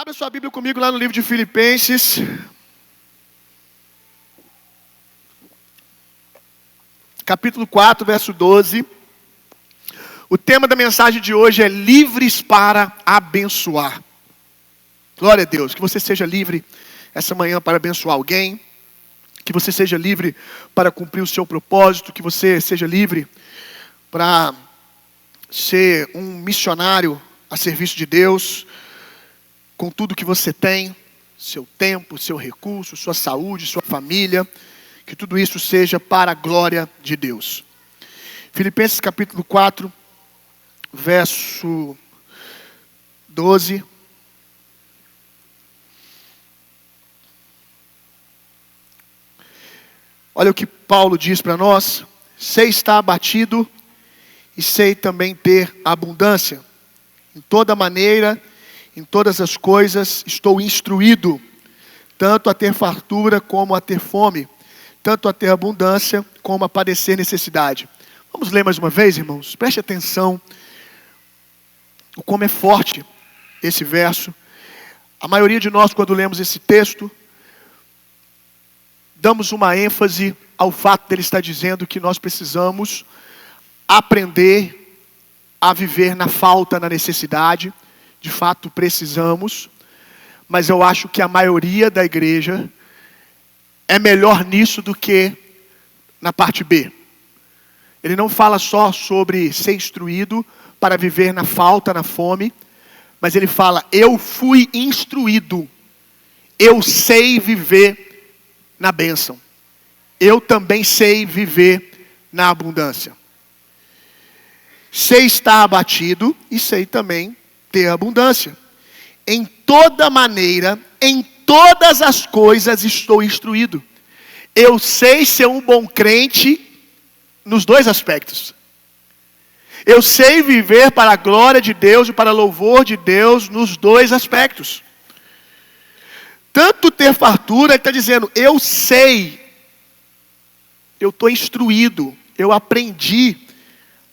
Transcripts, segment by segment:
Abra sua Bíblia comigo lá no livro de Filipenses. Capítulo 4, verso 12. O tema da mensagem de hoje é livres para abençoar. Glória a Deus, que você seja livre essa manhã para abençoar alguém. Que você seja livre para cumprir o seu propósito. Que você seja livre para ser um missionário a serviço de Deus. Com tudo que você tem, seu tempo, seu recurso, sua saúde, sua família, que tudo isso seja para a glória de Deus. Filipenses capítulo 4, verso 12. Olha o que Paulo diz para nós: sei estar abatido e sei também ter abundância. Em toda maneira, em todas as coisas estou instruído, tanto a ter fartura como a ter fome, tanto a ter abundância como a padecer necessidade. Vamos ler mais uma vez, irmãos? Preste atenção o como é forte esse verso. A maioria de nós, quando lemos esse texto, damos uma ênfase ao fato dele estar dizendo que nós precisamos aprender a viver na falta, na necessidade. De fato, precisamos, mas eu acho que a maioria da igreja é melhor nisso do que na parte B. Ele não fala só sobre ser instruído para viver na falta, na fome, mas ele fala: eu fui instruído, eu sei viver na bênção, eu também sei viver na abundância. Sei estar abatido e sei também ter abundância. Em toda maneira, em todas as coisas estou instruído. Eu sei ser um bom crente nos dois aspectos. Eu sei viver para a glória de Deus e para louvor de Deus nos dois aspectos. Tanto ter fartura, ele está dizendo, eu sei, eu estou instruído, eu aprendi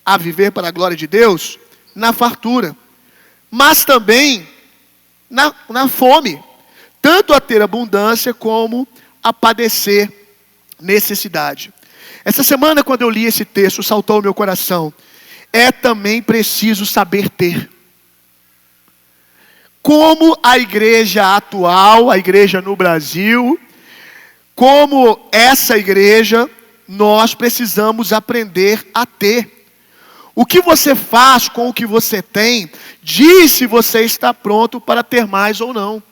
a viver para a glória de Deus na fartura. Mas também na fome, tanto a ter abundância como a padecer necessidade. Essa semana, quando eu li esse texto, saltou ao meu coração: é também preciso saber ter. Como a igreja atual, a igreja no Brasil, como essa igreja, nós precisamos aprender a ter. O que você faz com o que você tem, diz se você está pronto para ter mais ou não.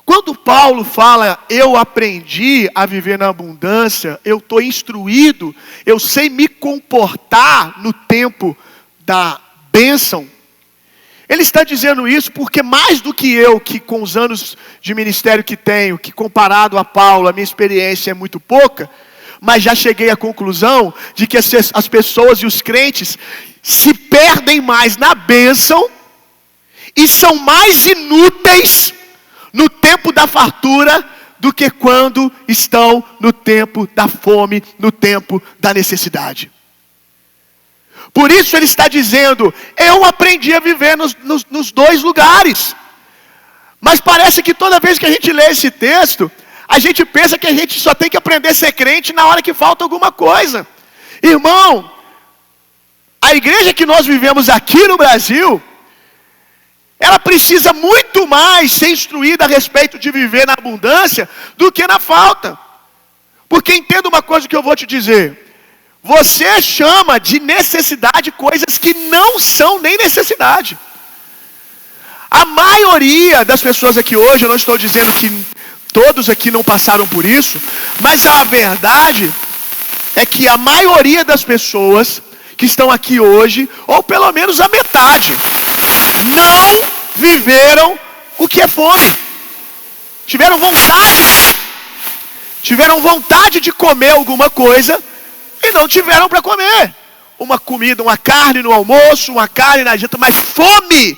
Quando Paulo fala, eu aprendi a viver na abundância, eu estou instruído, eu sei me comportar no tempo da bênção, ele está dizendo isso porque mais do que eu, que com os anos de ministério que tenho, que comparado a Paulo, a minha experiência é muito pouca, mas já cheguei à conclusão de que as pessoas e os crentes se perdem mais na bênção e são mais inúteis no tempo da fartura do que quando estão no tempo da fome, no tempo da necessidade. Por isso ele está dizendo, eu aprendi a viver nos dois lugares. Mas parece que toda vez que a gente lê esse texto, a gente pensa que a gente só tem que aprender a ser crente na hora que falta alguma coisa. Irmão, a igreja que nós vivemos aqui no Brasil, ela precisa muito mais ser instruída a respeito de viver na abundância do que na falta. Porque entenda uma coisa que eu vou te dizer. Você chama de necessidade coisas que não são nem necessidade. A maioria das pessoas aqui hoje, eu não estou dizendo que todos aqui não passaram por isso, mas a verdade é que a maioria das pessoas que estão aqui hoje, ou pelo menos a metade, não viveram o que é fome. Tiveram vontade de comer alguma coisa e não tiveram para comer. Uma comida, uma carne no almoço, uma carne na janta, mas fome,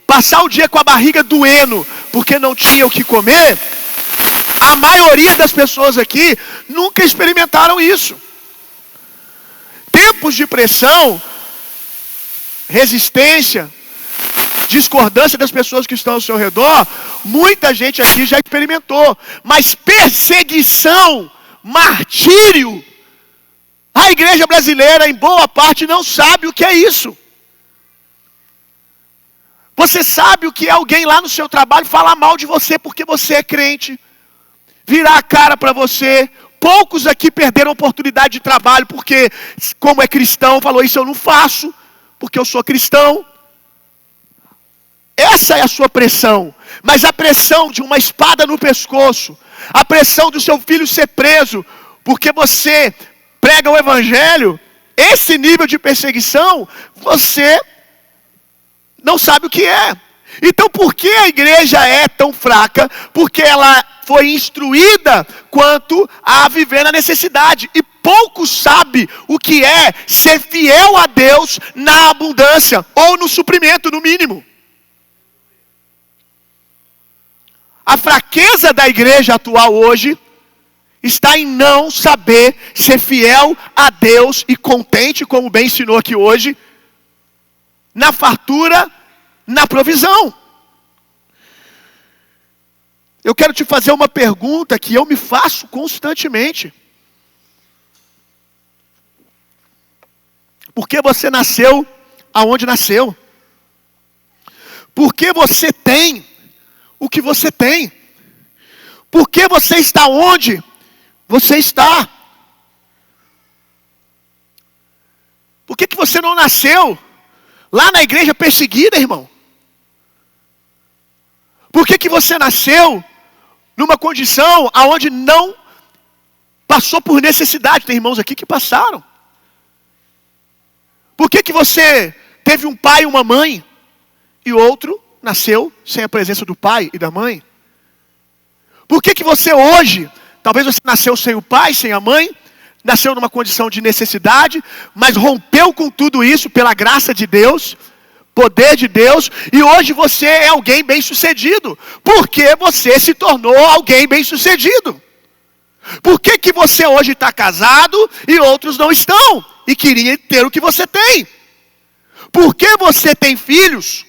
passar o dia com a barriga doendo, porque não tinha o que comer, a maioria das pessoas aqui nunca experimentaram isso. Tempos de pressão, resistência, discordância das pessoas que estão ao seu redor, muita gente aqui já experimentou. Mas perseguição, martírio, a igreja brasileira, em boa parte, não sabe o que é isso. Você sabe o que é alguém lá no seu trabalho falar mal de você porque você é crente, virar a cara para você. Poucos aqui perderam oportunidade de trabalho porque, como é cristão, falou: isso eu não faço, porque eu sou cristão. Essa é a sua pressão. Mas a pressão de uma espada no pescoço, a pressão do seu filho ser preso, porque você prega o evangelho, esse nível de perseguição, você não sabe o que é. Então por que a igreja é tão fraca? Porque ela foi instruída quanto a viver na necessidade. E poucos sabem o que é ser fiel a Deus na abundância, ou no suprimento, no mínimo. A fraqueza da igreja atual hoje está em não saber ser fiel a Deus e contente, como bem ensinou aqui hoje, na fartura, na provisão. Eu quero te fazer uma pergunta que eu me faço constantemente. Por que você nasceu aonde nasceu? Por que você tem o que você tem? Por que você está onde você está? Por que você não nasceu lá na igreja perseguida, irmão? Por que você nasceu numa condição aonde não passou por necessidade? Tem irmãos aqui que passaram. Por que você teve um pai e uma mãe e outro nasceu sem a presença do pai e da mãe? Por que você hoje, talvez você nasceu sem o pai, sem a mãe, nasceu numa condição de necessidade, mas rompeu com tudo isso pela graça de Deus, poder de Deus, e hoje você é alguém bem-sucedido, porque você se tornou alguém bem-sucedido. Por que você hoje está casado e outros não estão, e queriam ter o que você tem? Por que você tem filhos?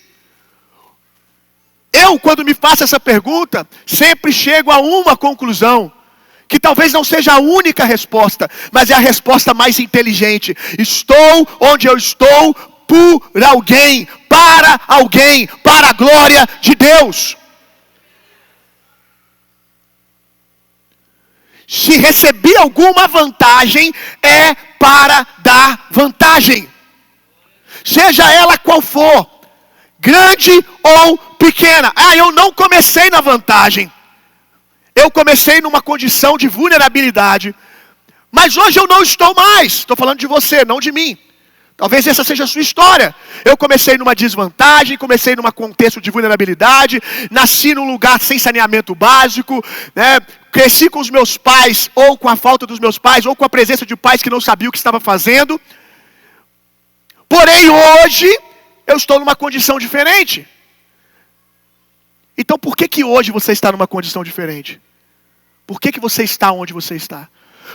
Eu, quando me faço essa pergunta, sempre chego a uma conclusão, que talvez não seja a única resposta, mas é a resposta mais inteligente. Estou onde eu estou por alguém, para a glória de Deus. Se recebi alguma vantagem, é para dar vantagem. Seja ela qual for, grande ou pequena. Eu não comecei na vantagem. Eu comecei numa condição de vulnerabilidade. Mas hoje eu não estou mais. Estou falando de você, não de mim. Talvez essa seja a sua história. Eu comecei numa desvantagem, comecei num contexto de vulnerabilidade, nasci num lugar sem saneamento básico, né? Cresci com os meus pais, ou com a falta dos meus pais, ou com a presença de pais que não sabiam o que estava fazendo. Porém, hoje, eu estou numa condição diferente. Então, por que hoje você está numa condição diferente? Por que você está onde você está?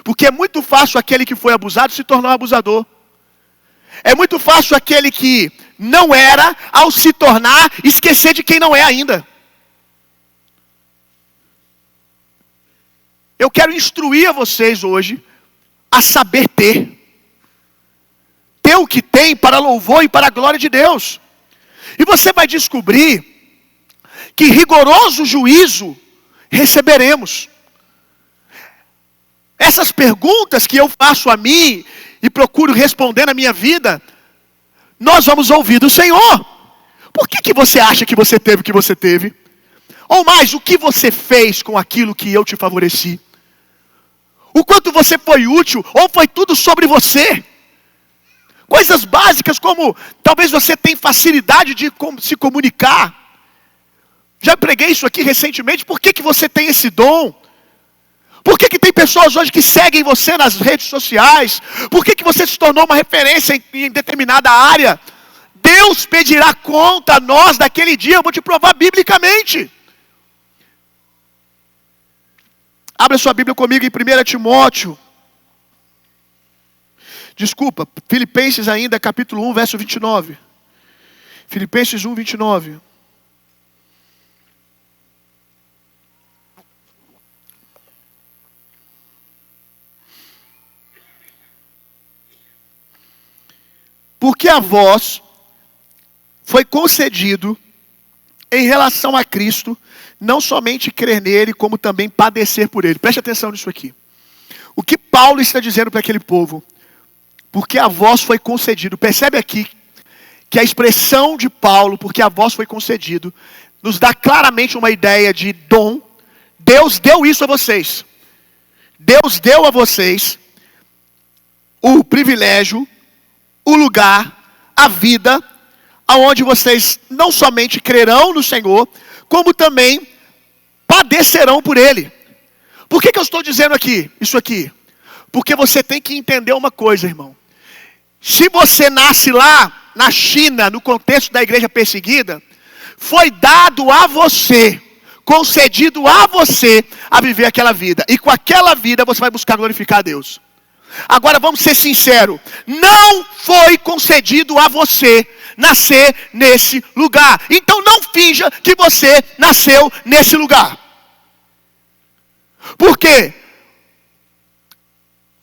Porque é muito fácil aquele que foi abusado se tornar um abusador. É muito fácil aquele que não era, ao se tornar, esquecer de quem não é ainda. Eu quero instruir a vocês hoje a saber ter. Ter o que tem para louvor e para a glória de Deus. E você vai descobrir que rigoroso juízo receberemos. Essas perguntas que eu faço a mim e procuro responder na minha vida, nós vamos ouvir do Senhor. Por que você acha que você teve o que você teve? Ou mais, o que você fez com aquilo que eu te favoreci? O quanto você foi útil, ou foi tudo sobre você? Coisas básicas como, talvez você tenha facilidade de se comunicar. Já preguei isso aqui recentemente. Por que você tem esse dom? Por que tem pessoas hoje que seguem você nas redes sociais? Por que você se tornou uma referência em determinada área? Deus pedirá conta a nós daquele dia. Eu vou te provar biblicamente. Abra sua Bíblia comigo em 1 Timóteo. Filipenses ainda, capítulo 1, verso 29. Filipenses 1, 29. Porque a vós foi concedido, em relação a Cristo, não somente crer nele, como também padecer por ele. Preste atenção nisso aqui. O que Paulo está dizendo para aquele povo? Porque a vós foi concedido. Percebe aqui que a expressão de Paulo, porque a vós foi concedido, nos dá claramente uma ideia de dom. Deus deu isso a vocês. Deus deu a vocês o privilégio, o lugar, a vida, aonde vocês não somente crerão no Senhor, como também padecerão por Ele. Por que eu estou dizendo isso aqui? Porque você tem que entender uma coisa, irmão. Se você nasce lá na China, no contexto da igreja perseguida, foi dado a você, concedido a você, a viver aquela vida. E com aquela vida você vai buscar glorificar a Deus. Agora vamos ser sinceros, não foi concedido a você nascer nesse lugar. Então não finja que você nasceu nesse lugar. Por quê?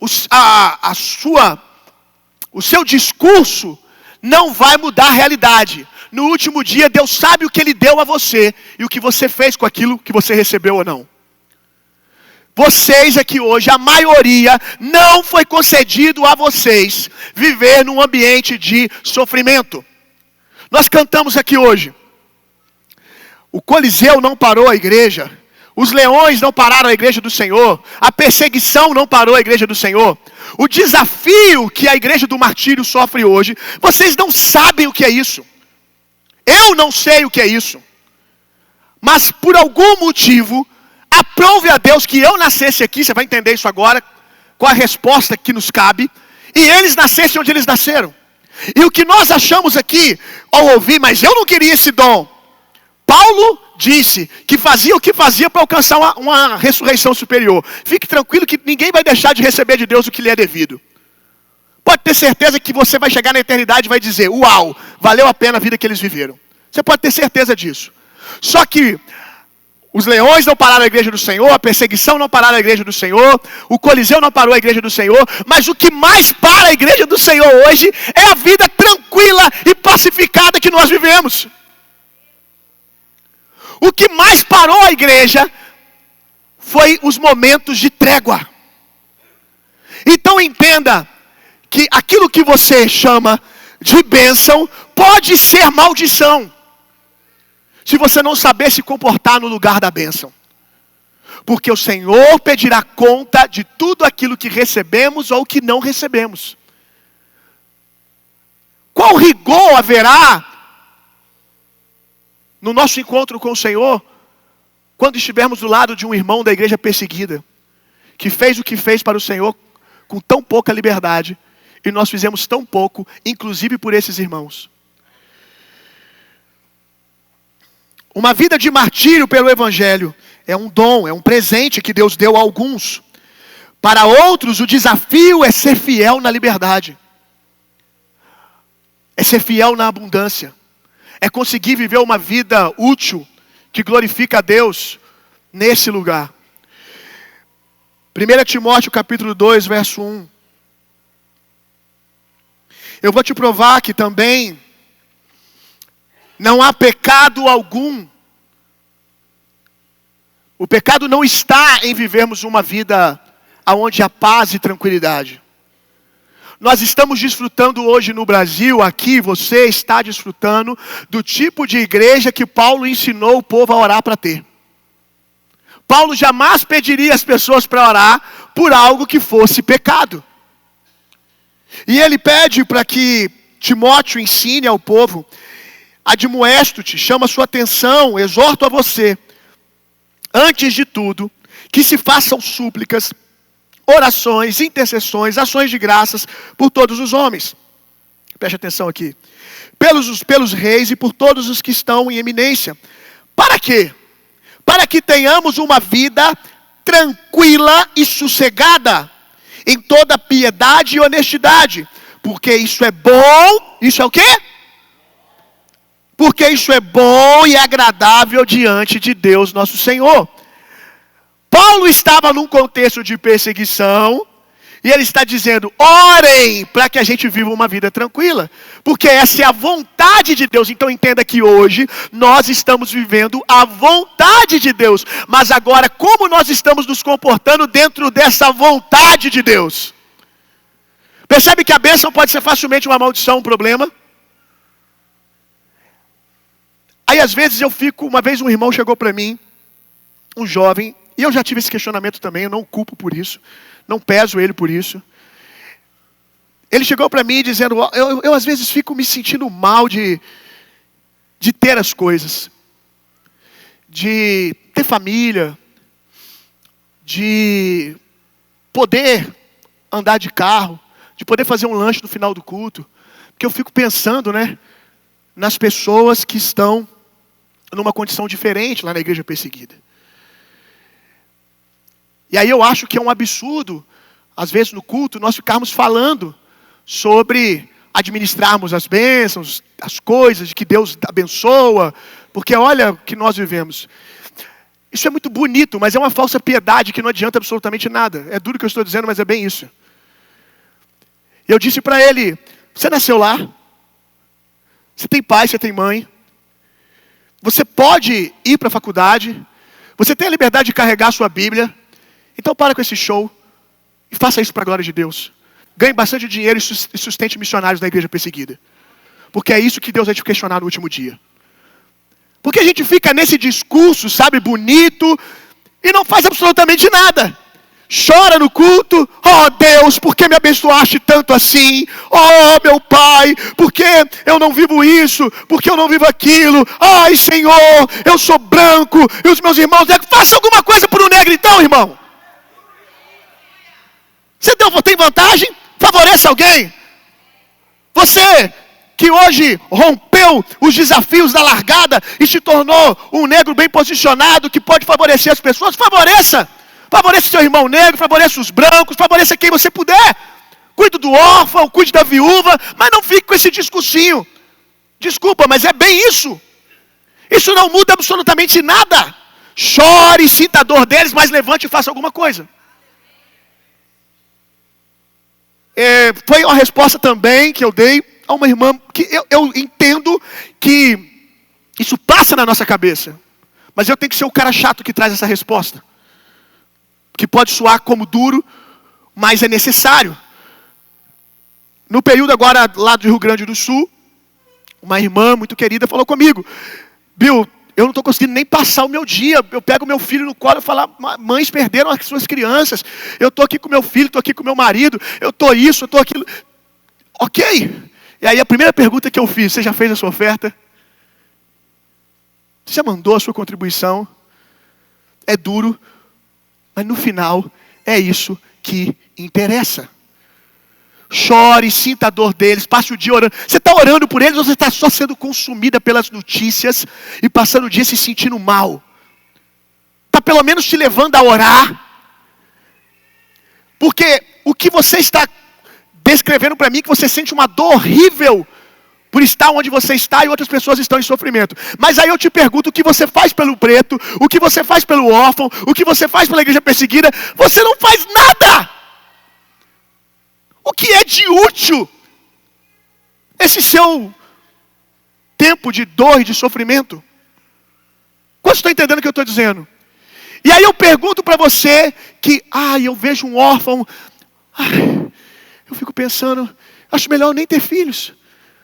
O seu discurso não vai mudar a realidade. No último dia, Deus sabe o que Ele deu a você e o que você fez com aquilo que você recebeu ou não. Vocês aqui hoje, a maioria, não foi concedido a vocês viver num ambiente de sofrimento. Nós cantamos aqui hoje. O Coliseu não parou a igreja. Os leões não pararam a igreja do Senhor. A perseguição não parou a igreja do Senhor. O desafio que a igreja do martírio sofre hoje, vocês não sabem o que é isso. Eu não sei o que é isso. Mas por algum motivo, aprove a Deus que eu nascesse aqui, você vai entender isso agora, com a resposta que nos cabe, e eles nascessem onde eles nasceram. E o que nós achamos aqui, ao ouvir, mas eu não queria esse dom. Paulo disse que fazia o que fazia para alcançar uma ressurreição superior. Fique tranquilo que ninguém vai deixar de receber de Deus o que lhe é devido. Pode ter certeza que você vai chegar na eternidade e vai dizer, uau, valeu a pena a vida que eles viveram. Você pode ter certeza disso. Só que os leões não pararam a igreja do Senhor, a perseguição não pararam a igreja do Senhor, o Coliseu não parou a igreja do Senhor, mas o que mais para a igreja do Senhor hoje é a vida tranquila e pacificada que nós vivemos. O que mais parou a igreja foi os momentos de trégua. Então entenda que aquilo que você chama de bênção pode ser maldição, se você não saber se comportar no lugar da bênção. Porque o Senhor pedirá conta de tudo aquilo que recebemos ou que não recebemos. Qual rigor haverá no nosso encontro com o Senhor quando estivermos do lado de um irmão da igreja perseguida, que fez o que fez para o Senhor com tão pouca liberdade, e nós fizemos tão pouco, inclusive por esses irmãos? Uma vida de martírio pelo Evangelho é um dom, é um presente que Deus deu a alguns. Para outros, o desafio é ser fiel na liberdade. É ser fiel na abundância. É conseguir viver uma vida útil, que glorifica a Deus nesse lugar. 1 Timóteo capítulo 2, verso 1. Eu vou te provar que também não há pecado algum. O pecado não está em vivermos uma vida onde há paz e tranquilidade. Nós estamos desfrutando hoje no Brasil, aqui você está desfrutando do tipo de igreja que Paulo ensinou o povo a orar para ter. Paulo jamais pediria às pessoas para orar por algo que fosse pecado. E ele pede para que Timóteo ensine ao povo: admoesto-te, chama a sua atenção, exorto a você, antes de tudo, que se façam súplicas, orações, intercessões, ações de graças por todos os homens. Preste atenção aqui. Pelos reis e por todos os que estão em eminência. Para quê? Para que tenhamos uma vida tranquila e sossegada, em toda piedade e honestidade. Porque isso é bom, isso é o quê? porque isso é bom e agradável diante de Deus nosso Senhor. Paulo estava num contexto de perseguição, e ele está dizendo, orem para que a gente viva uma vida tranquila. Porque essa é a vontade de Deus. Então entenda que hoje nós estamos vivendo a vontade de Deus. Mas agora, como nós estamos nos comportando dentro dessa vontade de Deus? Percebe que a bênção pode ser facilmente uma maldição, um problema? Aí às vezes uma vez um irmão chegou para mim, um jovem, e eu já tive esse questionamento também, eu não o culpo por isso. Não peso ele por isso. Ele chegou para mim dizendo, eu às vezes fico me sentindo mal de ter as coisas. De ter família. De poder andar de carro. De poder fazer um lanche no final do culto. Porque eu fico pensando, nas pessoas que estão numa condição diferente lá na igreja perseguida. E aí eu acho que é um absurdo, às vezes no culto, nós ficarmos falando sobre administrarmos as bênçãos, as coisas, de que Deus abençoa, porque olha o que nós vivemos. Isso é muito bonito, mas é uma falsa piedade que não adianta absolutamente nada. É duro o que eu estou dizendo, mas é bem isso. Eu disse para ele, você nasceu lá, você tem pai, você tem mãe, você pode ir para a faculdade, você tem a liberdade de carregar a sua Bíblia. Então para com esse show e faça isso para a glória de Deus. Ganhe bastante dinheiro e sustente missionários da igreja perseguida. Porque é isso que Deus vai te questionar no último dia. Porque a gente fica nesse discurso, bonito, e não faz absolutamente nada. Chora no culto, oh Deus, por que me abençoaste tanto assim? Oh meu Pai, por que eu não vivo isso? Por que eu não vivo aquilo? Ai Senhor, eu sou branco, e os meus irmãos negros. Faça alguma coisa por um negro então, irmão. Você tem vantagem? Favoreça alguém. Você que hoje rompeu os desafios da largada e se tornou um negro bem posicionado que pode favorecer as pessoas, favoreça. Favoreça seu irmão negro, favoreça os brancos, favoreça quem você puder. Cuide do órfão, cuide da viúva, mas não fique com esse discursinho. Desculpa, mas é bem isso. Isso não muda absolutamente nada. Chore, sinta a dor deles, mas levante e faça alguma coisa. Foi uma resposta também que eu dei a uma irmã, que eu entendo que isso passa na nossa cabeça, mas eu tenho que ser o cara chato que traz essa resposta, que pode soar como duro, mas é necessário. No período agora lá do Rio Grande do Sul, uma irmã muito querida falou comigo, Bill, eu não estou conseguindo nem passar o meu dia. Eu pego meu filho no colo e falo, mães perderam as suas crianças. Eu estou aqui com meu filho, estou aqui com meu marido. Eu estou isso, eu estou aquilo. Ok. E aí a primeira pergunta que eu fiz, você já fez a sua oferta? Você já mandou a sua contribuição? É duro, mas no final é isso que interessa. Chore, sinta a dor deles, passe o dia orando. Você está orando por eles ou você está só sendo consumida pelas notícias e passando o dia se sentindo mal? Está pelo menos te levando a orar? Porque o que você está descrevendo para mim é que você sente uma dor horrível por estar onde você está e outras pessoas estão em sofrimento. Mas aí eu te pergunto, o que você faz pelo preto, o que você faz pelo órfão, o que você faz pela igreja perseguida? Você não faz nada! O que é de útil esse seu tempo de dor e de sofrimento? Quantos estão entendendo o que eu estou dizendo? E aí eu pergunto para você que, eu vejo um órfão, eu fico pensando, acho melhor eu nem ter filhos.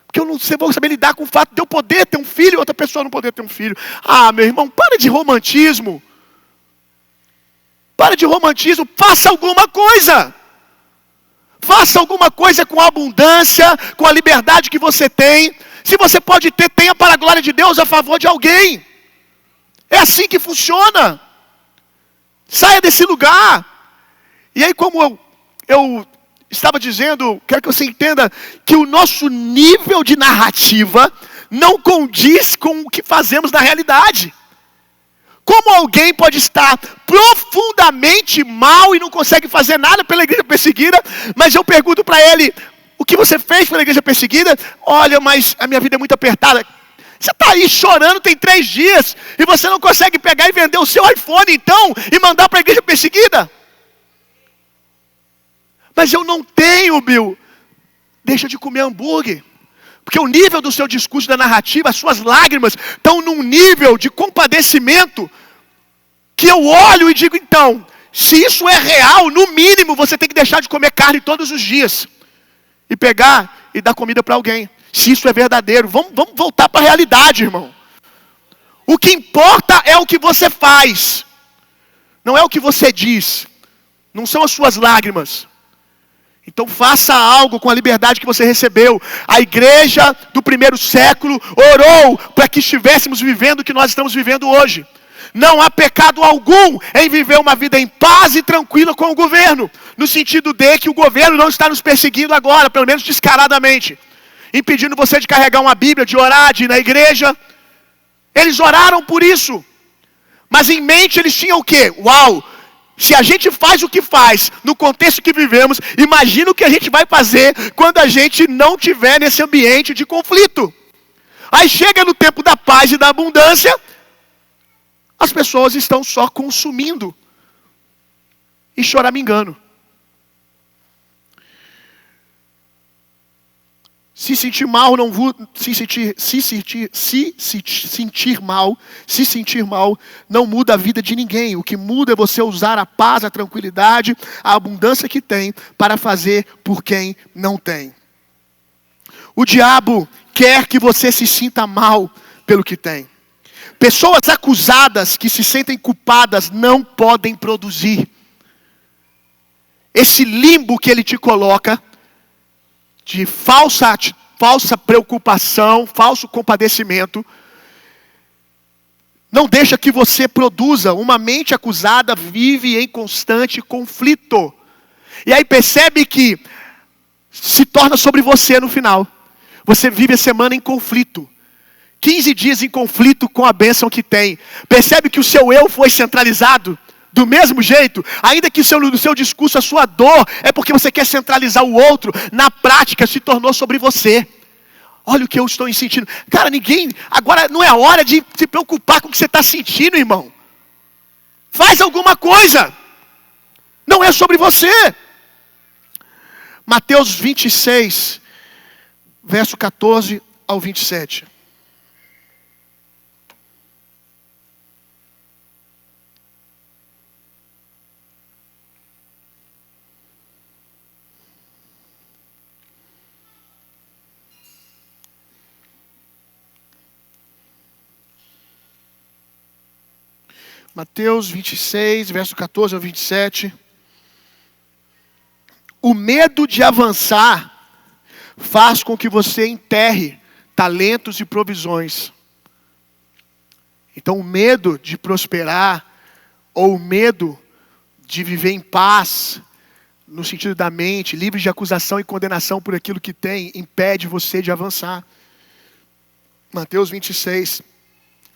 Porque eu não vou saber lidar com o fato de eu poder ter um filho e outra pessoa não poder ter um filho. Meu irmão, para de romantismo. Para de romantismo, faça alguma coisa. Faça alguma coisa com a abundância, com a liberdade que você tem. Se você pode ter, tenha para a glória de Deus a favor de alguém. É assim que funciona. Saia desse lugar. E aí, como eu estava dizendo, quero que você entenda que o nosso nível de narrativa não condiz com o que fazemos na realidade. Como alguém pode estar profundamente mal e não consegue fazer nada pela igreja perseguida, mas eu pergunto para ele, o que você fez pela igreja perseguida? Olha, mas a minha vida é muito apertada. Você está aí chorando tem 3 dias e você não consegue pegar e vender o seu iPhone então e mandar para a igreja perseguida? Mas eu não tenho, Bill. Deixa de comer hambúrguer. Porque o nível do seu discurso, da narrativa, as suas lágrimas estão num nível de compadecimento que eu olho e digo, então, se isso é real, no mínimo você tem que deixar de comer carne todos os dias e pegar e dar comida para alguém. Se isso é verdadeiro, vamos voltar para a realidade, irmão. O que importa é o que você faz, não é o que você diz, não são as suas lágrimas. Então faça algo com a liberdade que você recebeu. A igreja do primeiro século orou para que estivéssemos vivendo o que nós estamos vivendo hoje. Não há pecado algum em viver uma vida em paz e tranquila com o governo. No sentido de que o governo não está nos perseguindo agora, pelo menos descaradamente. Impedindo você de carregar uma Bíblia, de orar, de ir na igreja. Eles oraram por isso. Mas em mente eles tinham o quê? Uau! Se a gente faz o que faz, no contexto que vivemos, imagina o que a gente vai fazer quando a gente não estiver nesse ambiente de conflito. Aí chega no tempo da paz e da abundância, as pessoas estão só consumindo e choramingando. Se sentir mal, se sentir mal, não muda a vida de ninguém. O que muda é você usar a paz, a tranquilidade, a abundância que tem para fazer por quem não tem. O diabo quer que você se sinta mal pelo que tem. Pessoas acusadas que se sentem culpadas não podem produzir. Esse limbo que ele te coloca, de falsa preocupação, falso compadecimento, não deixa que você produza. Uma mente acusada vive em constante conflito. E aí percebe que se torna sobre você no final. Você vive a semana em conflito. 15 dias em conflito com a bênção que tem. Percebe que o seu eu foi centralizado? Do mesmo jeito, ainda que no seu discurso a sua dor é porque você quer centralizar o outro, na prática se tornou sobre você. Olha o que eu estou sentindo. Cara, agora não é a hora de se preocupar com o que você está sentindo, irmão. Faz alguma coisa. Não é sobre você. Mateus 26, verso 14 ao 27. Mateus 26, verso 14 ao 27. O medo de avançar faz com que você enterre talentos e provisões. Então o medo de prosperar, ou o medo de viver em paz, no sentido da mente, livre de acusação e condenação por aquilo que tem, impede você de avançar. Mateus 26,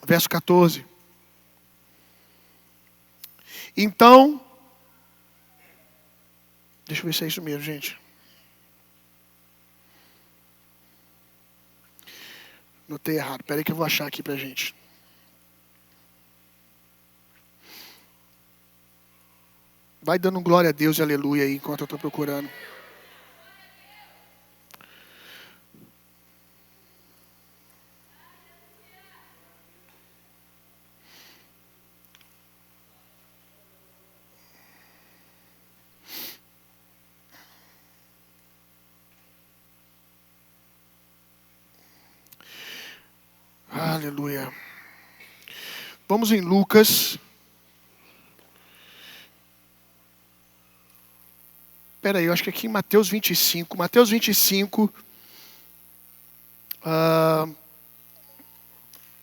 verso 14. Então, deixa eu ver se é isso mesmo, gente. Notei errado, espera aí que eu vou achar aqui pra gente. Vai dando glória a Deus e aleluia aí, enquanto eu estou procurando. Aleluia. Vamos em Lucas. Espera aí, eu acho que aqui em Mateus 25. Mateus 25.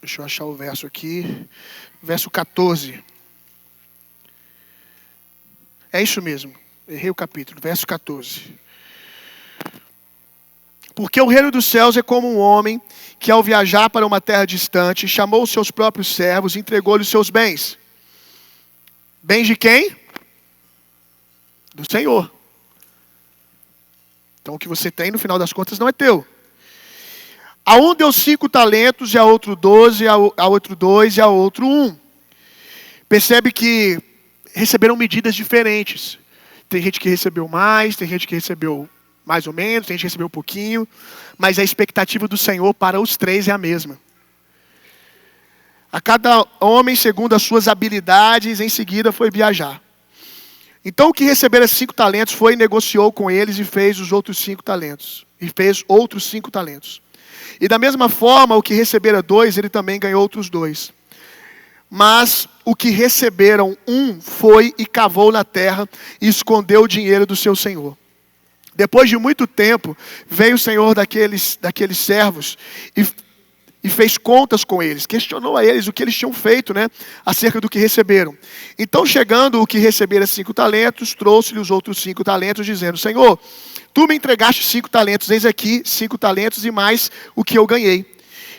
Deixa eu achar o verso aqui. Verso 14. É isso mesmo. Errei o capítulo. Verso 14. Porque o reino dos céus é como um homem que, ao viajar para uma terra distante, chamou os seus próprios servos e entregou-lhes os seus bens. Bens de quem? Do Senhor. Então o que você tem, no final das contas, não é teu. A um deu 5 talentos, e a outro 12, a outro 2 e a outro 1. Percebe que receberam medidas diferentes. Tem gente que recebeu mais, tem gente que recebeu mais ou menos, tem gente que recebeu um pouquinho, mas a expectativa do Senhor para os 3 é a mesma. A cada homem, segundo as suas habilidades, em seguida foi viajar. Então o que receberam 5 talentos foi, negociou com eles e fez os outros 5 talentos. E fez outros 5 talentos. E da mesma forma, o que recebera 2, ele também ganhou outros 2. Mas o que receberam 1 foi e cavou na terra e escondeu o dinheiro do seu senhor. Depois de muito tempo, veio o senhor daqueles servos e fez contas com eles. Questionou a eles o que eles tinham feito, acerca do que receberam. Então, chegando o que recebera 5 talentos, trouxe-lhe os outros 5 talentos, dizendo: Senhor, tu me entregaste 5 talentos, eis aqui 5 talentos e mais o que eu ganhei.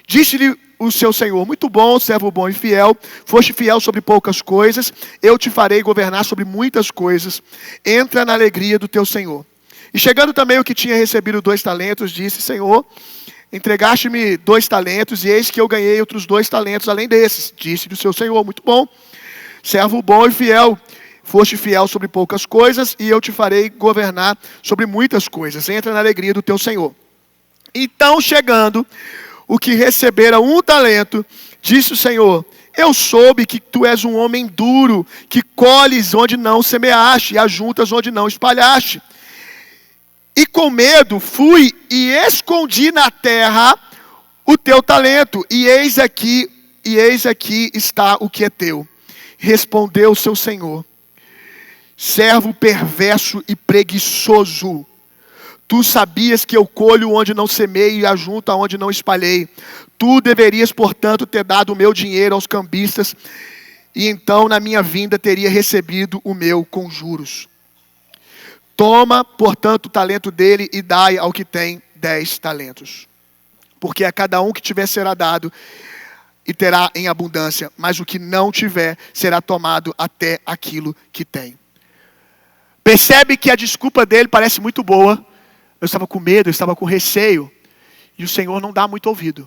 Disse-lhe o seu senhor: muito bom, servo bom e fiel, foste fiel sobre poucas coisas, eu te farei governar sobre muitas coisas, entra na alegria do teu senhor. E chegando também o que tinha recebido 2 talentos, disse: Senhor, entregaste-me 2 talentos, e eis que eu ganhei outros 2 talentos além desses. Disse-lhe o seu senhor: muito bom, servo bom e fiel, foste fiel sobre poucas coisas, e eu te farei governar sobre muitas coisas, entra na alegria do teu senhor. Então, chegando o que recebera 1 talento, disse o Senhor: eu soube que tu és um homem duro, que colhes onde não semeaste, e ajuntas onde não espalhaste. E com medo fui e escondi na terra o teu talento, e eis aqui está o que é teu. Respondeu o seu senhor: servo perverso e preguiçoso, tu sabias que eu colho onde não semeio e ajunto aonde não espalhei. Tu deverias, portanto, ter dado o meu dinheiro aos cambistas, e então na minha vinda teria recebido o meu com juros. Toma, portanto, o talento dele e dai ao que tem 10 talentos. Porque a cada um que tiver será dado e terá em abundância, mas o que não tiver será tomado até aquilo que tem. Percebe que a desculpa dele parece muito boa. Eu estava com medo, eu estava com receio. E o Senhor não dá muito ouvido.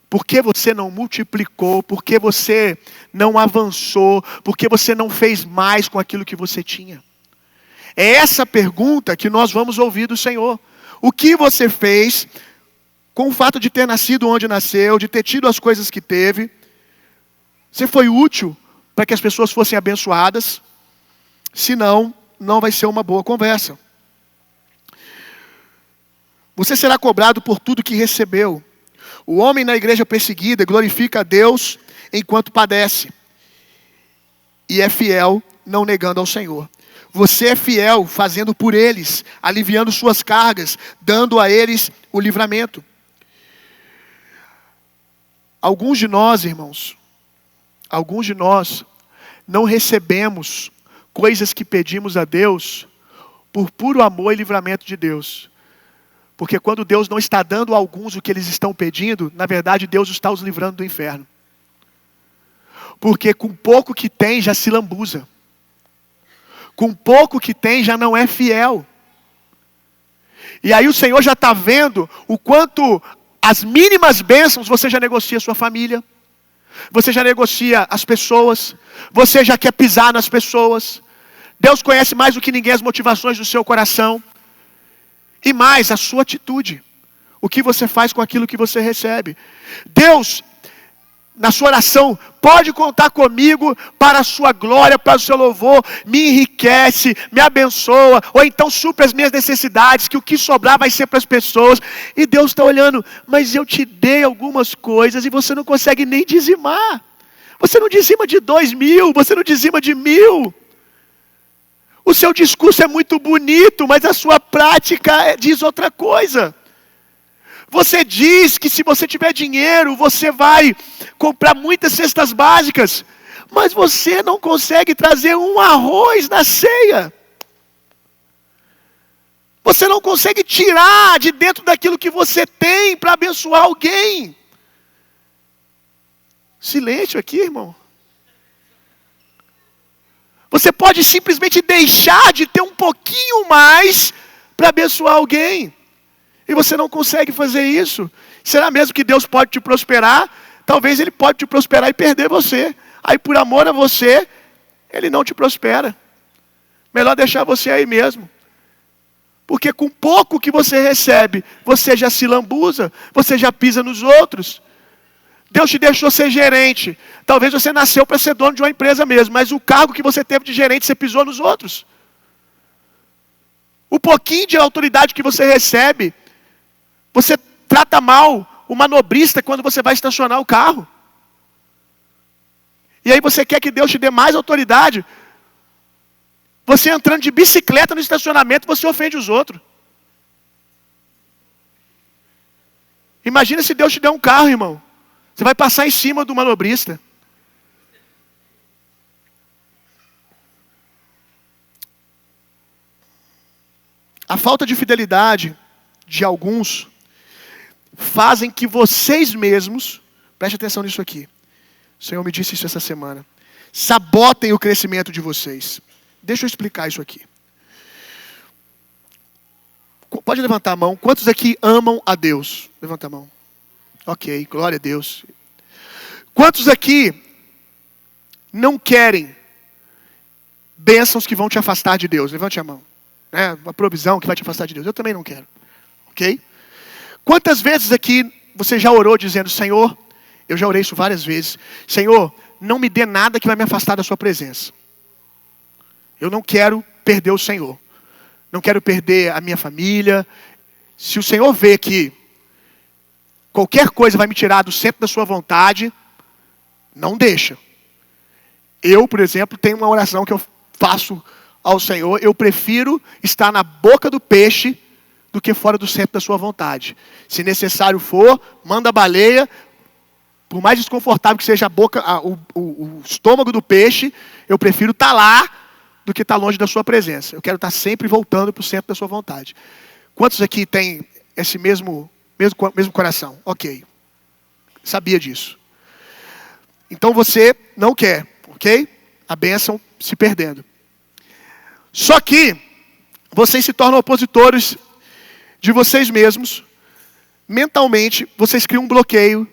Por que você não multiplicou? Por que você não avançou? Por que você não fez mais com aquilo que você tinha? É essa pergunta que nós vamos ouvir do Senhor. O que você fez com o fato de ter nascido onde nasceu, de ter tido as coisas que teve? Você foi útil para que as pessoas fossem abençoadas? Senão, não vai ser uma boa conversa. Você será cobrado por tudo que recebeu. O homem na igreja perseguida glorifica a Deus enquanto padece. E é fiel, não negando ao Senhor. Você é fiel, fazendo por eles, aliviando suas cargas, dando a eles o livramento. Alguns de nós, irmãos, não recebemos coisas que pedimos a Deus por puro amor e livramento de Deus. Porque quando Deus não está dando a alguns o que eles estão pedindo, na verdade Deus está os livrando do inferno. Porque com pouco que tem já se lambuza. Com pouco que tem já não é fiel. E aí o Senhor já está vendo o quanto as mínimas bênçãos você já negocia a sua família. Você já negocia as pessoas. Você já quer pisar nas pessoas. Deus conhece mais do que ninguém as motivações do seu coração. E mais, a sua atitude. O que você faz com aquilo que você recebe. Deus, na sua oração, pode contar comigo para a sua glória, para o seu louvor. Me enriquece, me abençoa. Ou então supra as minhas necessidades, que o que sobrar vai ser para as pessoas. E Deus está olhando, mas eu te dei algumas coisas e você não consegue nem dizimar. Você não dizima de 2.000, você não dizima de 1.000. O seu discurso é muito bonito, mas a sua prática diz outra coisa. Você diz que se você tiver dinheiro, você vai comprar muitas cestas básicas, mas você não consegue trazer um arroz na ceia. Você não consegue tirar de dentro daquilo que você tem para abençoar alguém. Silêncio aqui, irmão. Você pode simplesmente deixar de ter um pouquinho mais para abençoar alguém. E você não consegue fazer isso. Será mesmo que Deus pode te prosperar? Talvez Ele pode te prosperar e perder você. Aí por amor a você, Ele não te prospera. Melhor deixar você aí mesmo. Porque com pouco que você recebe, você já se lambuza, você já pisa nos outros. Deus te deixou ser gerente. Talvez você nasceu para ser dono de uma empresa mesmo, mas o cargo que você teve de gerente, você pisou nos outros. O pouquinho de autoridade que você recebe, você trata mal o manobrista quando você vai estacionar o carro. E aí você quer que Deus te dê mais autoridade. Você entrando de bicicleta no estacionamento, você ofende os outros. Imagina se Deus te der um carro, irmão. Você vai passar em cima do manobrista. A falta de fidelidade de alguns fazem que vocês mesmos, preste atenção nisso aqui. O Senhor me disse isso essa semana. Sabotem o crescimento de vocês. Deixa eu explicar isso aqui. Pode levantar a mão. Quantos aqui amam a Deus? Levanta a mão. Ok, glória a Deus. Quantos aqui não querem bênçãos que vão te afastar de Deus? Levante a mão. Uma provisão que vai te afastar de Deus. Eu também não quero. Ok? Quantas vezes aqui você já orou dizendo, Senhor, eu já orei isso várias vezes, Senhor, não me dê nada que vai me afastar da sua presença. Eu não quero perder o Senhor. Não quero perder a minha família. Se o Senhor vê que qualquer coisa vai me tirar do centro da sua vontade, não deixa. Eu, por exemplo, tenho uma oração que eu faço ao Senhor. Eu prefiro estar na boca do peixe do que fora do centro da sua vontade. Se necessário for, manda a baleia. Por mais desconfortável que seja a boca, o estômago do peixe, eu prefiro estar lá do que estar longe da sua presença. Eu quero estar sempre voltando para o centro da sua vontade. Quantos aqui têm esse mesmo coração? Ok. Sabia disso. Então você não quer, ok? A bênção se perdendo. Só que vocês se tornam opositores de vocês mesmos. Mentalmente, vocês criam um bloqueio.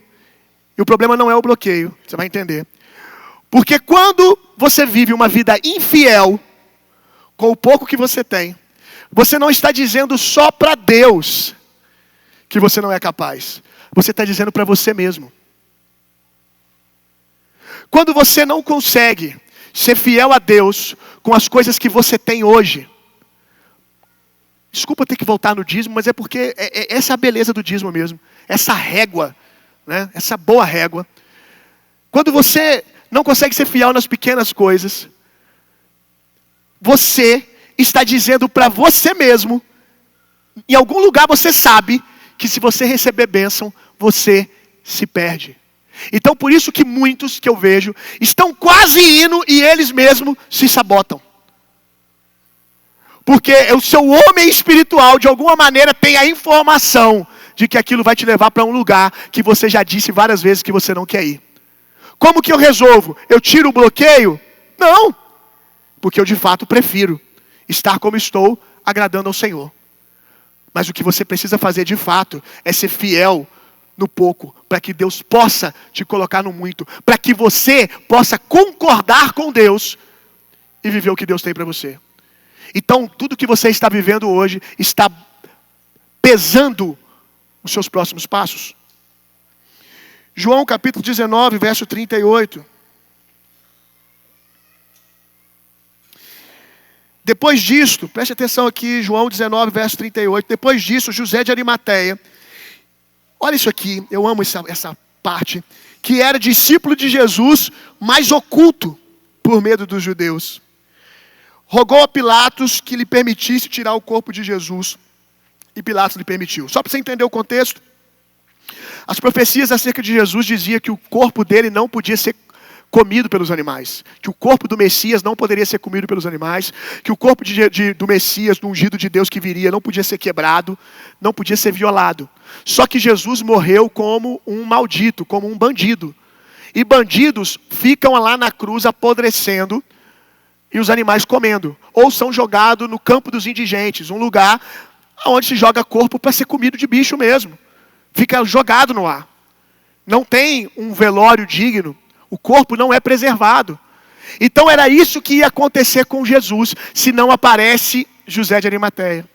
E o problema não é o bloqueio, você vai entender. Porque quando você vive uma vida infiel, com o pouco que você tem, você não está dizendo só para Deus que você não é capaz. Você está dizendo para você mesmo. Quando você não consegue ser fiel a Deus com as coisas que você tem hoje. Desculpa ter que voltar no dízimo, mas é porque essa é a beleza do dízimo mesmo. Essa régua, né? Essa boa régua. Quando você não consegue ser fiel nas pequenas coisas, você está dizendo para você mesmo, em algum lugar você sabe, que se você receber bênção, você se perde. Então por isso que muitos que eu vejo, estão quase indo e eles mesmos se sabotam. Porque o seu homem espiritual, de alguma maneira, tem a informação de que aquilo vai te levar para um lugar que você já disse várias vezes que você não quer ir. Como que eu resolvo? Eu tiro o bloqueio? Não. Porque eu de fato prefiro estar como estou, agradando ao Senhor. Mas o que você precisa fazer de fato é ser fiel no pouco, para que Deus possa te colocar no muito, para que você possa concordar com Deus e viver o que Deus tem para você. Então, tudo que você está vivendo hoje está pesando os seus próximos passos. João capítulo 19, verso 38. Depois disto, preste atenção aqui, João 19, verso 38. Depois disso, José de Arimateia, olha isso aqui, eu amo essa parte, que era discípulo de Jesus, mas oculto por medo dos judeus. Rogou a Pilatos que lhe permitisse tirar o corpo de Jesus. E Pilatos lhe permitiu. Só para você entender o contexto. As profecias acerca de Jesus diziam que o corpo dele não podia ser comido pelos animais. Que o corpo do Messias não poderia ser comido pelos animais. Que o corpo do Messias, do ungido de Deus que viria, não podia ser quebrado. Não podia ser violado. Só que Jesus morreu como um maldito, como um bandido. E bandidos ficam lá na cruz apodrecendo e os animais comendo. Ou são jogados no campo dos indigentes, um lugar onde se joga corpo para ser comido de bicho mesmo. Fica jogado no ar. Não tem um velório digno. O corpo não é preservado. Então era isso que ia acontecer com Jesus, se não aparece José de Arimateia.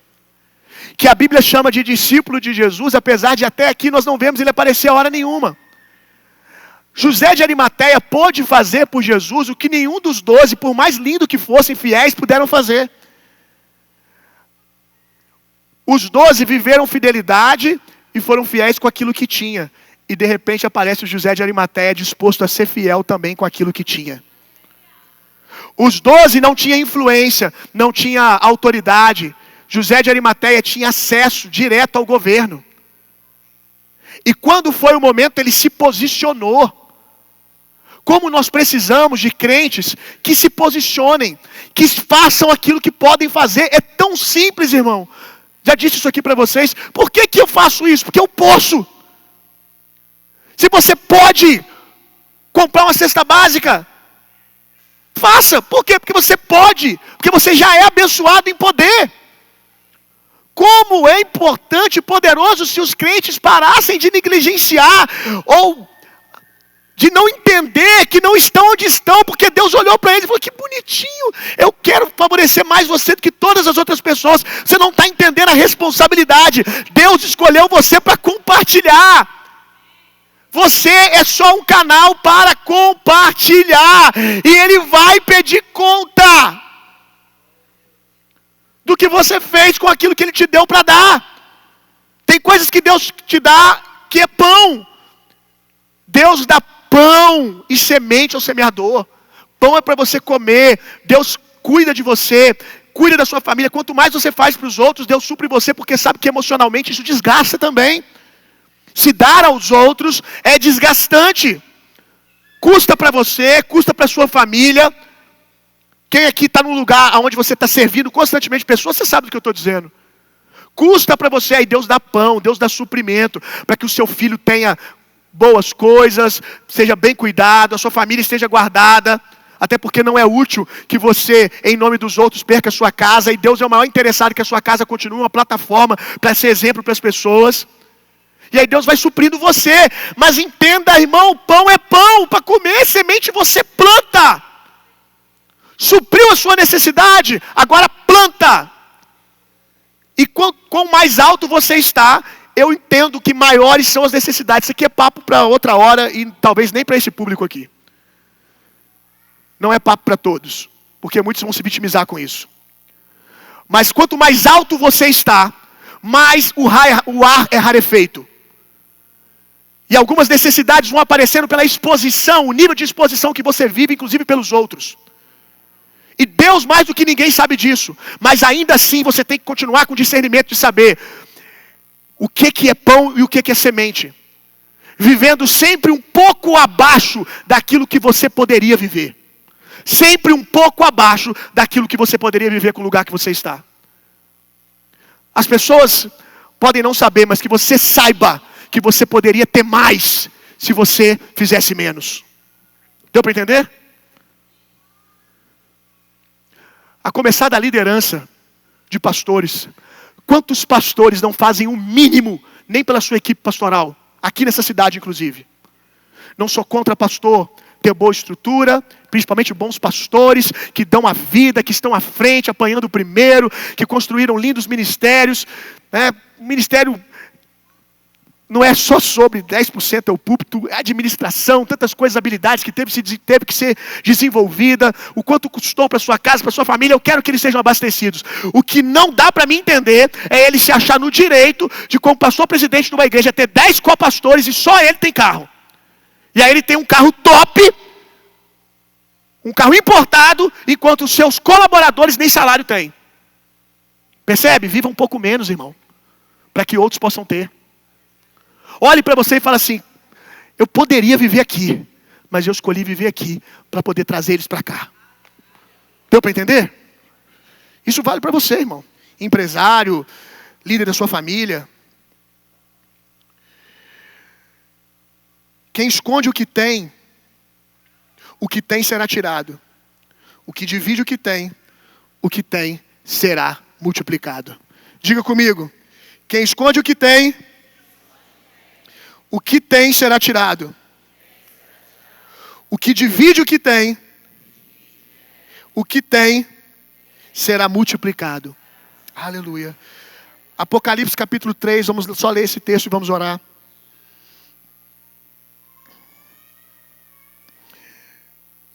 Que a Bíblia chama de discípulo de Jesus, apesar de até aqui nós não vemos ele aparecer a hora nenhuma. José de Arimateia pôde fazer por Jesus o que nenhum dos 12, por mais lindo que fossem fiéis, puderam fazer. Os 12 viveram fidelidade e foram fiéis com aquilo que tinha. E de repente aparece o José de Arimateia disposto a ser fiel também com aquilo que tinha. Os 12 não tinham influência, não tinha autoridade. José de Arimateia tinha acesso direto ao governo. E quando foi o momento, ele se posicionou. Como nós precisamos de crentes que se posicionem, que façam aquilo que podem fazer. É tão simples, irmão. Já disse isso aqui para vocês. Por que eu faço isso? Porque eu posso. Se você pode comprar uma cesta básica, faça. Por quê? Porque você pode. Porque você já é abençoado em poder. Como é importante e poderoso se os crentes parassem de negligenciar ou de não entender que não estão onde estão, porque Deus olhou para eles e falou: que bonitinho, eu quero favorecer mais você do que todas as outras pessoas. Você não está entendendo a responsabilidade. Deus escolheu você para compartilhar. Você é só um canal para compartilhar, e Ele vai pedir conta do que você fez com aquilo que Ele te deu para dar. Tem coisas que Deus te dá que é pão. Deus dá pão e semente ao semeador. Pão é para você comer. Deus cuida de você, cuida da sua família. Quanto mais você faz para os outros, Deus supre você, porque sabe que emocionalmente isso desgasta também. Se dar aos outros é desgastante. Custa para você, custa para a sua família. Quem aqui está num lugar onde você está servindo constantemente pessoas, você sabe do que eu estou dizendo. Custa para você, aí Deus dá pão, Deus dá suprimento, para que o seu filho tenha boas coisas, seja bem cuidado, a sua família esteja guardada. Até porque não é útil que você, em nome dos outros, perca a sua casa. E Deus é o maior interessado que a sua casa continue uma plataforma para ser exemplo para as pessoas. E aí Deus vai suprindo você. Mas entenda, irmão, pão é pão. Para comer semente você planta. Supriu a sua necessidade, agora planta. E quanto mais alto você está, eu entendo que maiores são as necessidades. Isso aqui é papo para outra hora e talvez nem para esse público aqui. Não é papo para todos, porque muitos vão se vitimizar com isso. Mas quanto mais alto você está, mais o ar é rarefeito. E algumas necessidades vão aparecendo pela exposição, o nível de exposição que você vive, inclusive pelos outros. E Deus mais do que ninguém sabe disso. Mas ainda assim você tem que continuar com discernimento de saber o que é pão e o que é semente. Vivendo sempre um pouco abaixo daquilo que você poderia viver. Sempre um pouco abaixo daquilo que você poderia viver com o lugar que você está. As pessoas podem não saber, mas que você saiba que você poderia ter mais se você fizesse menos. Deu para entender? A começar da liderança de pastores. Quantos pastores não fazem o mínimo, nem pela sua equipe pastoral? Aqui nessa cidade, inclusive. Não sou contra pastor ter boa estrutura, principalmente bons pastores que dão a vida, que estão à frente, apanhando o primeiro, que construíram lindos ministérios. O ministério não é só sobre 10% é o púlpito, é administração, tantas coisas, habilidades que teve que ser desenvolvida, o quanto custou para sua casa, para sua família. Eu quero que eles sejam abastecidos. O que não dá para mim entender é ele se achar no direito de, como pastor presidente de uma igreja, ter 10 copastores e só ele tem carro. E aí ele tem um carro top, um carro importado, enquanto os seus colaboradores nem salário têm. Percebe? Viva um pouco menos, irmão, para que outros possam ter. Olhe para você e fala assim: eu poderia viver aqui, mas eu escolhi viver aqui para poder trazer eles para cá. Deu para entender? Isso vale para você, irmão. Empresário, líder da sua família. Quem esconde o que tem será tirado. O que divide o que tem será multiplicado. Diga comigo. Quem esconde o que tem será tirado. O que divide o que tem será multiplicado. Aleluia. Apocalipse capítulo 3, vamos só ler esse texto e vamos orar.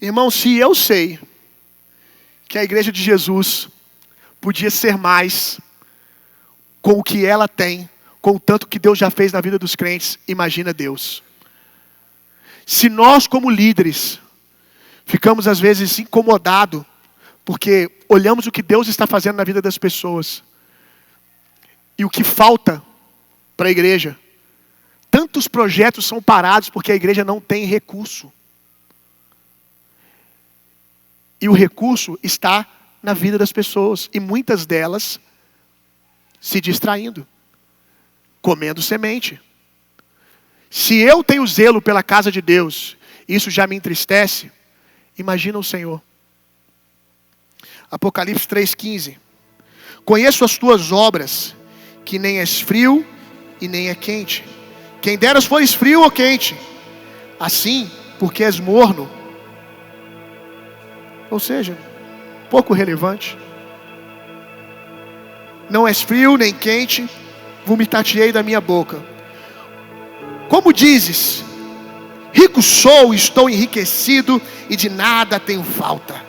Irmão, se eu sei que a igreja de Jesus podia ser mais com o que ela tem, com o tanto que Deus já fez na vida dos crentes, imagina Deus. Se nós como líderes ficamos às vezes incomodados, porque olhamos o que Deus está fazendo na vida das pessoas, e o que falta para a igreja, tantos projetos são parados porque a igreja não tem recurso. E o recurso está na vida das pessoas, e muitas delas se distraindo, comendo semente. Se eu tenho zelo pela casa de Deus, isso já me entristece, imagina o Senhor. Apocalipse 3,15. Conheço as tuas obras, que nem és frio e nem é quente. Quem deras fores frio ou quente, assim, porque és morno. Ou seja, pouco relevante. Não és frio nem quente, vomitar-te-ei da minha boca. Como dizes, rico sou, estou enriquecido e de nada tenho falta.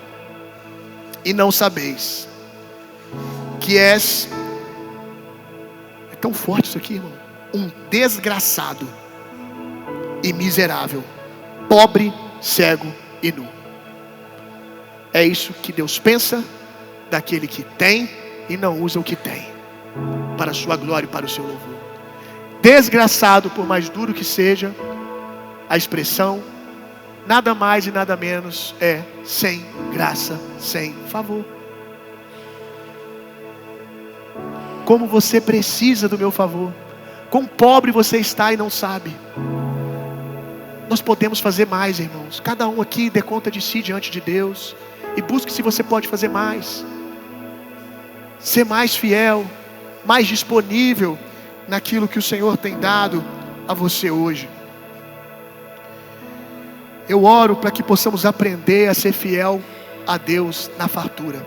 E não sabeis que és, é tão forte isso aqui, irmão, um desgraçado e miserável, pobre, cego e nu. É isso que Deus pensa daquele que tem e não usa o que tem, para a sua glória e para o seu louvor. Desgraçado, por mais duro que seja a expressão, nada mais e nada menos é sem graça, sem favor. Como você precisa do meu favor. Quão pobre você está e não sabe. Nós podemos fazer mais, irmãos. Cada um aqui dê conta de si diante de Deus e busque se você pode fazer mais. Ser mais fiel, mais disponível naquilo que o Senhor tem dado a você hoje. Eu oro para que possamos aprender a ser fiel a Deus na fartura,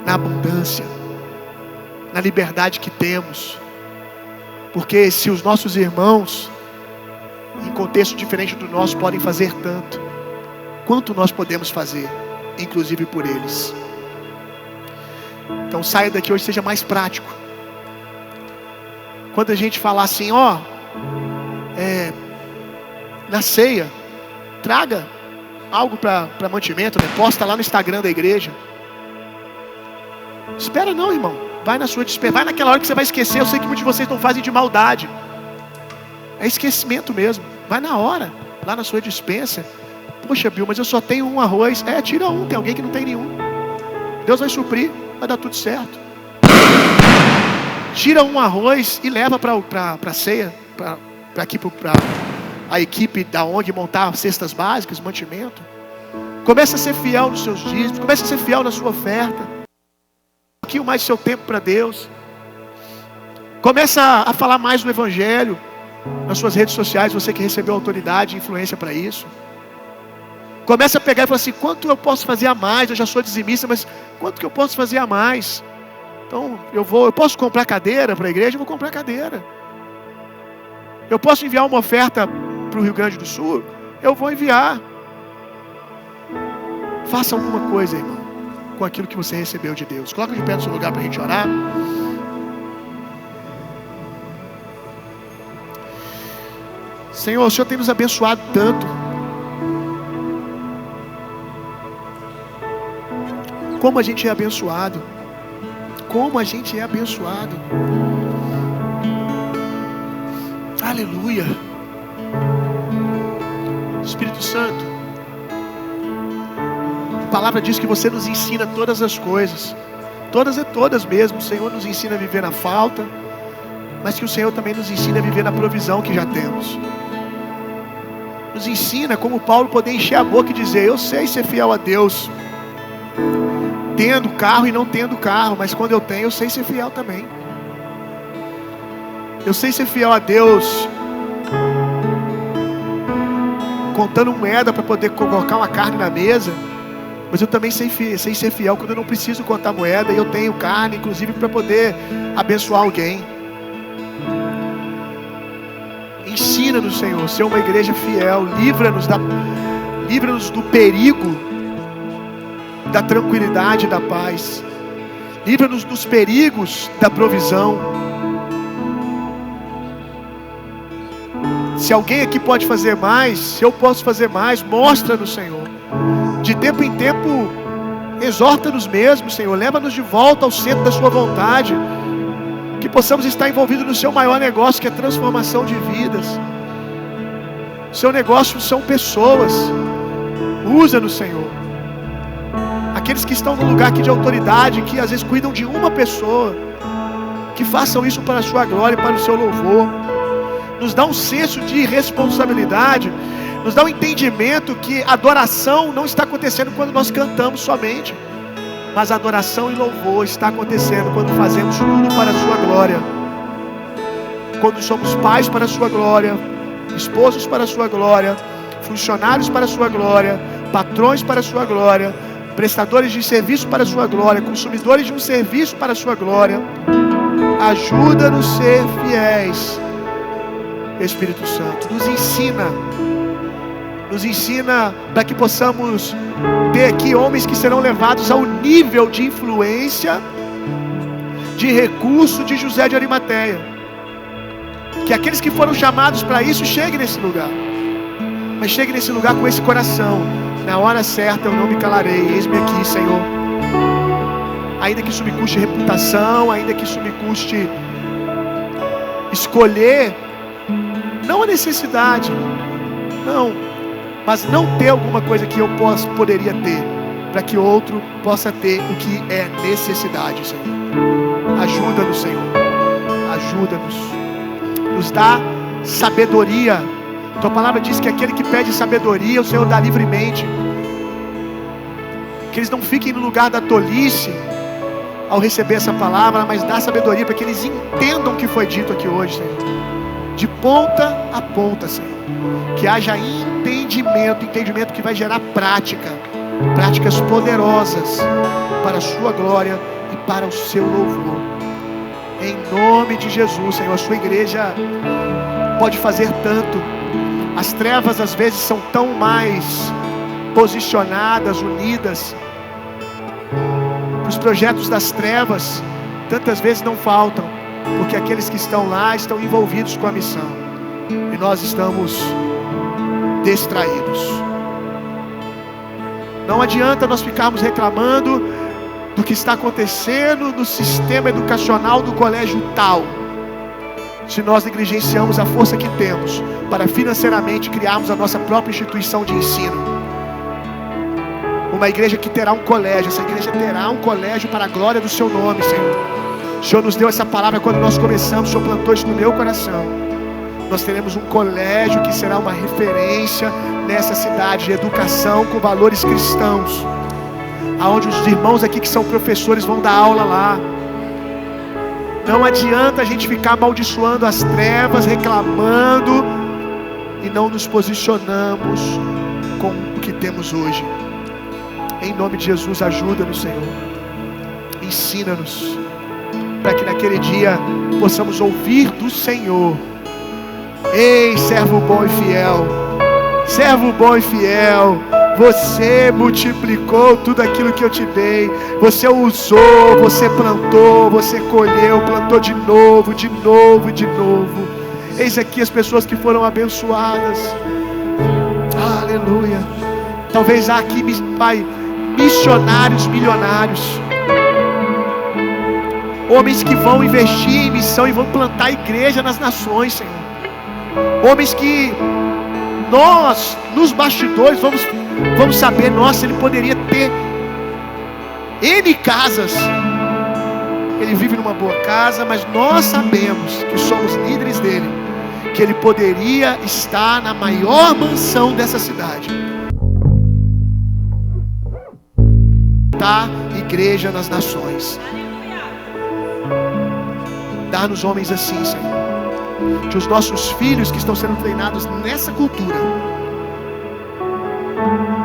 na abundância, na liberdade que temos. Porque se os nossos irmãos, em contexto diferente do nosso, podem fazer tanto, quanto nós podemos fazer, inclusive por eles. Então saia daqui hoje, seja mais prático. Quando a gente falar assim, na ceia, traga algo para mantimento, né? Posta lá no Instagram da igreja. Espera não, irmão. Vai na sua despensa, vai naquela hora que você vai esquecer. Eu sei que muitos de vocês não fazem de maldade. É esquecimento mesmo. Vai na hora, lá na sua despensa. Poxa, Bill, mas eu só tenho um arroz. Tira um, tem alguém que não tem nenhum. Deus vai suprir, vai dar tudo certo. Tira um arroz e leva para a ceia, para a equipe da ONG montar cestas básicas, mantimento. Comece a ser fiel nos seus dízimos, comece a ser fiel na sua oferta. Um pouquinho mais do seu tempo para Deus. Comece a falar mais do Evangelho nas suas redes sociais, você que recebeu autoridade e influência para isso. Comece a pegar e falar assim, quanto eu posso fazer a mais? Eu já sou dizimista, mas quanto que eu posso fazer a mais? Então, eu posso comprar cadeira para a igreja? Eu vou comprar cadeira. Eu posso enviar uma oferta para o Rio Grande do Sul? Eu vou enviar. Faça alguma coisa, irmão, com aquilo que você recebeu de Deus. Coloca de pé no seu lugar para a gente orar. Senhor, o Senhor tem nos abençoado tanto. Como a gente é abençoado. Como a gente é abençoado. Aleluia. Espírito Santo, a palavra diz que você nos ensina todas as coisas. Todas e todas mesmo. O Senhor nos ensina a viver na falta, mas que o Senhor também nos ensina a viver na provisão que já temos. Nos ensina como Paulo poder encher a boca e dizer, eu sei ser fiel a Deus. tendo carro e não tendo carro, mas quando eu tenho, eu sei ser fiel também. Eu sei ser fiel a Deus, contando moeda para poder colocar uma carne na mesa, mas eu também sei ser fiel quando eu não preciso contar moeda e eu tenho carne, inclusive para poder abençoar alguém. Ensina-nos, Senhor, ser uma igreja fiel. Livra-nos do perigo da tranquilidade e da paz. Livra-nos dos perigos da provisão. Se alguém aqui pode fazer mais, se eu posso fazer mais, mostra-nos, Senhor. De tempo em tempo, exorta-nos mesmo, Senhor. Leva-nos de volta ao centro da sua vontade. Que possamos estar envolvidos no seu maior negócio, que é a transformação de vidas. Seu negócio são pessoas. Usa-nos, Senhor. Aqueles que estão no lugar aqui de autoridade, que às vezes cuidam de uma pessoa, que façam isso para a sua glória e para o seu louvor. Nos dá um senso de responsabilidade, nos dá um entendimento que adoração não está acontecendo quando nós cantamos somente, mas adoração e louvor está acontecendo quando fazemos tudo para a sua glória. Quando somos pais para a sua glória, esposos para a sua glória, funcionários para a sua glória, patrões para a sua glória, prestadores de serviço para a sua glória, consumidores de um serviço para a sua glória. Ajuda-nos a ser fiéis. Espírito Santo, nos ensina para que possamos ter aqui homens que serão levados ao nível de influência, de recurso de José de Arimateia. Que aqueles que foram chamados para isso cheguem nesse lugar, mas cheguem nesse lugar com esse coração. Na hora certa eu não me calarei, eis-me aqui, Senhor. Ainda que isso me custe reputação, ainda que isso me custe escolher, não a necessidade, não, mas não ter alguma coisa que eu poderia ter, para que outro possa ter o que é necessidade, Senhor. Ajuda-nos, Senhor. Ajuda-nos. Nos dá sabedoria. Tua palavra diz que aquele que pede sabedoria, o Senhor dá livremente. Que eles não fiquem no lugar da tolice ao receber essa palavra, mas dá sabedoria para que eles entendam o que foi dito aqui hoje, Senhor. De ponta a ponta, Senhor. Que haja entendimento que vai gerar práticas poderosas para a sua glória e para o seu louvor. Em nome de Jesus, Senhor, a sua igreja pode fazer tanto. As trevas às vezes são tão mais posicionadas, unidas. Os projetos das trevas tantas vezes não faltam, porque aqueles que estão lá estão envolvidos com a missão e nós estamos distraídos. Não adianta nós ficarmos reclamando do que está acontecendo no sistema educacional do colégio tal, se nós negligenciamos a força que temos para financeiramente criarmos a nossa própria instituição de ensino. Uma igreja que terá um colégio, essa igreja terá um colégio para a glória do seu nome, Senhor. O Senhor nos deu essa palavra quando nós começamos, o Senhor plantou isso no meu coração. Nós teremos um colégio que será uma referência nessa cidade de educação com valores cristãos, aonde os irmãos aqui que são professores vão dar aula lá. Não adianta a gente ficar amaldiçoando as trevas, reclamando e não nos posicionamos com o que temos hoje. Em nome de Jesus, ajuda-nos, Senhor. Ensina-nos, para que naquele dia possamos ouvir do Senhor: ei, servo bom e fiel, servo bom e fiel, você multiplicou tudo aquilo que eu te dei, você usou, você plantou, você colheu, plantou de novo, de novo e de novo. Eis aqui as pessoas que foram abençoadas. Aleluia. Talvez há aqui, Pai, missionários milionários, homens que vão investir em missão e vão plantar igreja nas nações, Senhor. Homens que nós, nos bastidores, vamos saber, nossa, ele poderia ter N casas. Ele vive numa boa casa, mas nós sabemos que somos líderes dele, que ele poderia estar na maior mansão dessa cidade. Tá? E igreja nas nações. Dá-nos homens assim, Senhor, que os nossos filhos que estão sendo treinados nessa cultura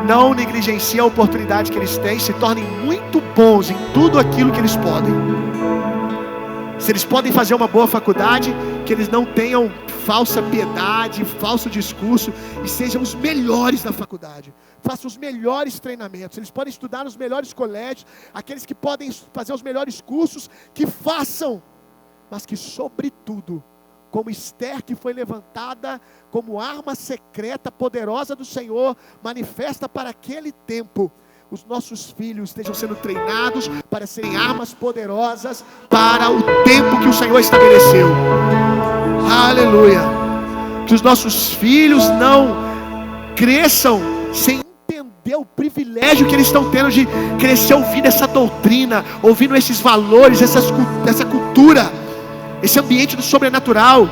não negligenciem a oportunidade que eles têm, se tornem muito bons em tudo aquilo que eles podem. Se eles podem fazer uma boa faculdade, que eles não tenham falsa piedade, falso discurso, e sejam os melhores da faculdade. Façam os melhores treinamentos. Eles podem estudar nos melhores colégios, aqueles que podem fazer os melhores cursos, que façam, mas que sobretudo, como Esther, que foi levantada como arma secreta, poderosa do Senhor, manifesta para aquele tempo, os nossos filhos estejam sendo treinados para serem armas poderosas para o tempo que o Senhor estabeleceu. Aleluia. Que os nossos filhos não cresçam sem entender o privilégio que eles estão tendo de crescer ouvindo essa doutrina, ouvindo esses valores, essa cultura, esse ambiente do sobrenatural.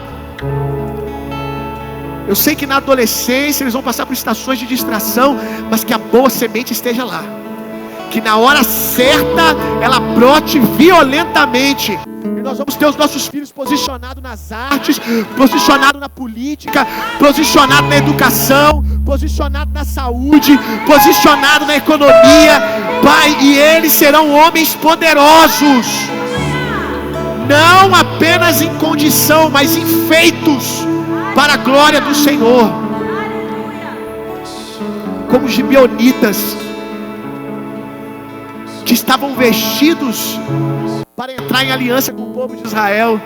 Eu sei que na adolescência eles vão passar por estações de distração, mas que a boa semente esteja lá, que na hora certa ela brote violentamente, e nós vamos ter os nossos filhos posicionados nas artes, posicionados na política, posicionados na educação, posicionados na saúde, posicionados na economia, Pai, e eles serão homens poderosos, não apenas em condição, mas em feitos, para a glória do Senhor, como os gibeonitas, que estavam vestidos para entrar em aliança com o povo de Israel,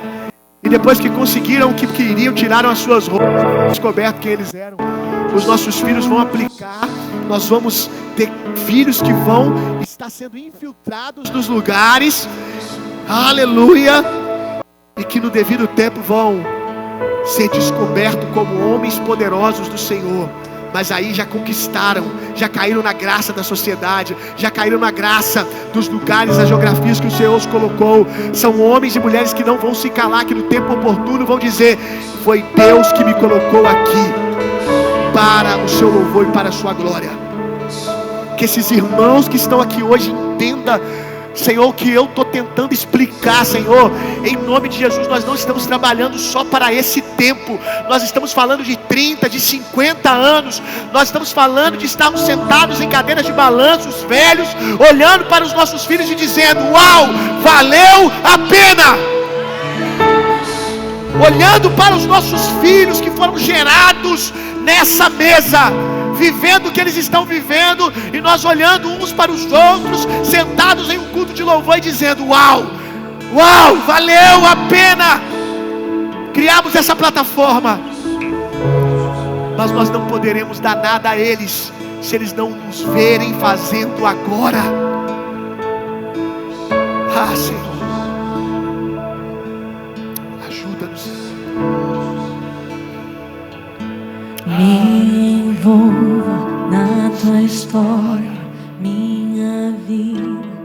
e depois que conseguiram o que queriam, tiraram as suas roupas, descoberto quem eles eram. Os nossos filhos vão aplicar, nós vamos ter filhos que vão estar sendo infiltrados nos lugares, aleluia, e que no devido tempo vão ser descobertos como homens poderosos do Senhor. Mas aí já conquistaram, já caíram na graça da sociedade, já caíram na graça dos lugares, das geografias que o Senhor os colocou. São homens e mulheres que não vão se calar, que no tempo oportuno vão dizer: foi Deus que me colocou aqui para o seu louvor e para a sua glória. Que esses irmãos que estão aqui hoje entendam, Senhor, que eu estou tentando explicar, Senhor, em nome de Jesus. Nós não estamos trabalhando só para esse tempo, nós estamos falando de 30, de 50 anos, nós estamos falando de estarmos sentados em cadeiras de balanços velhos, olhando para os nossos filhos e dizendo: uau, valeu a pena. Olhando para os nossos filhos que foram gerados nessa mesa, vivendo o que eles estão vivendo, e nós olhando uns para os outros, sentados em um culto de louvor e dizendo: uau, uau, valeu a pena criarmos essa plataforma. Mas nós não poderemos dar nada a eles se eles não nos verem fazendo agora. Ah, Senhor, ajuda-nos. Me envolva na tua história, minha vida